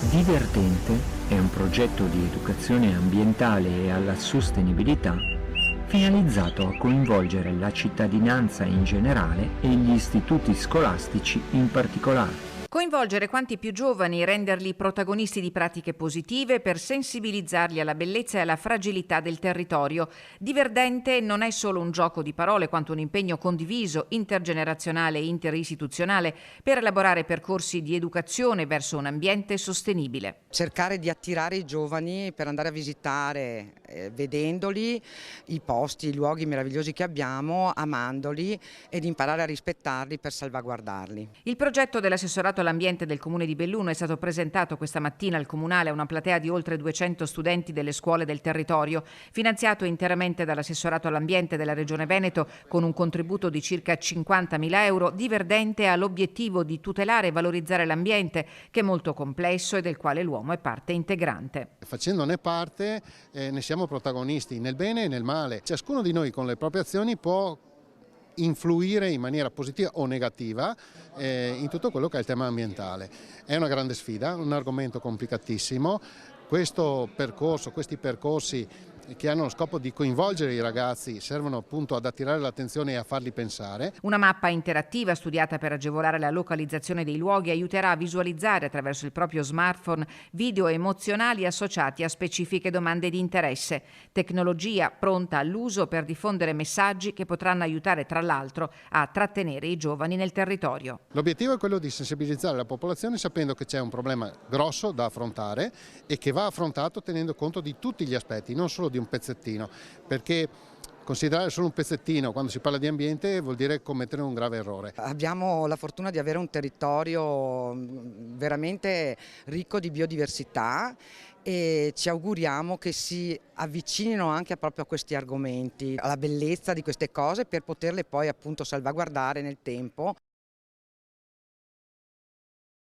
Divertente è un progetto di educazione ambientale e alla sostenibilità finalizzato a coinvolgere la cittadinanza in generale e gli istituti scolastici in particolare. Coinvolgere quanti più giovani e renderli protagonisti di pratiche positive per sensibilizzarli alla bellezza e alla fragilità del territorio. Diverdente non è solo un gioco di parole quanto un impegno condiviso, intergenerazionale e interistituzionale per elaborare percorsi di educazione verso un ambiente sostenibile. Cercare di attirare i giovani per andare a visitare, vedendoli, i posti, i luoghi meravigliosi che abbiamo, amandoli ed imparare a rispettarli per salvaguardarli. Il progetto dell'assessorato all'ambiente del Comune di Belluno è stato presentato questa mattina al Comunale a una platea di oltre 200 studenti delle scuole del territorio, finanziato interamente dall'assessorato all'ambiente della Regione Veneto con un contributo di circa 50.000 euro. Diverdente ha l'obiettivo di tutelare e valorizzare l'ambiente, che è molto complesso e del quale l'uomo è parte integrante. Facendone parte ne siamo protagonisti nel bene e nel male. Ciascuno di noi con le proprie azioni può influire in maniera positiva o negativa in tutto quello che è il tema ambientale. È una grande sfida, un argomento complicatissimo. Questi percorsi che hanno lo scopo di coinvolgere i ragazzi servono appunto ad attirare l'attenzione e a farli pensare. Una mappa interattiva studiata per agevolare la localizzazione dei luoghi aiuterà a visualizzare attraverso il proprio smartphone video emozionali associati a specifiche domande di interesse. Tecnologia pronta all'uso per diffondere messaggi che potranno aiutare tra l'altro a trattenere i giovani nel territorio. L'obiettivo è quello di sensibilizzare la popolazione sapendo che c'è un problema grosso da affrontare e che va affrontato tenendo conto di tutti gli aspetti, non solo di un pezzettino, perché considerare solo un pezzettino quando si parla di ambiente vuol dire commettere un grave errore. Abbiamo la fortuna di avere un territorio veramente ricco di biodiversità e ci auguriamo che si avvicinino anche proprio a questi argomenti, alla bellezza di queste cose per poterle poi appunto salvaguardare nel tempo.